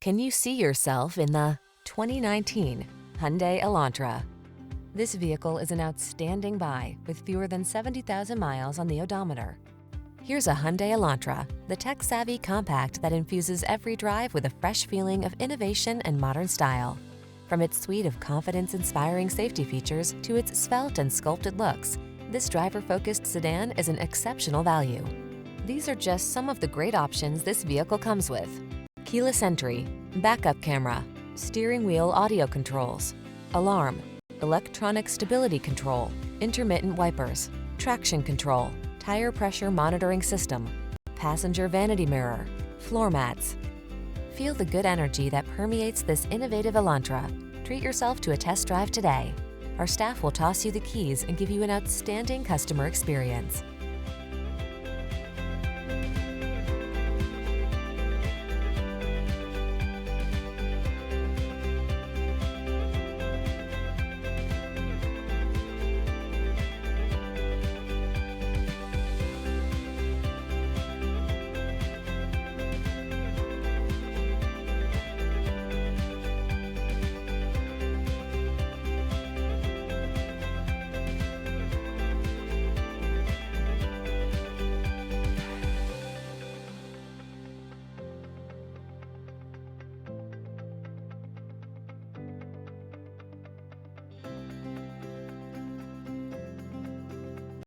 Can you see yourself in the 2019 Hyundai Elantra? This vehicle is an outstanding buy with fewer than 70,000 miles on the odometer. Here's a Hyundai Elantra, the tech-savvy compact that infuses every drive with a fresh feeling of innovation and modern style. From its suite of confidence-inspiring safety features to its svelte and sculpted looks, this driver-focused sedan is an exceptional value. These are just some of the great options this vehicle comes with: keyless entry, backup camera, steering wheel audio controls, alarm, electronic stability control, intermittent wipers, traction control, tire pressure monitoring system, passenger vanity mirror, floor mats. Feel the good energy that permeates this innovative Elantra. Treat yourself to a test drive today. Our staff will toss you the keys and give you an outstanding customer experience.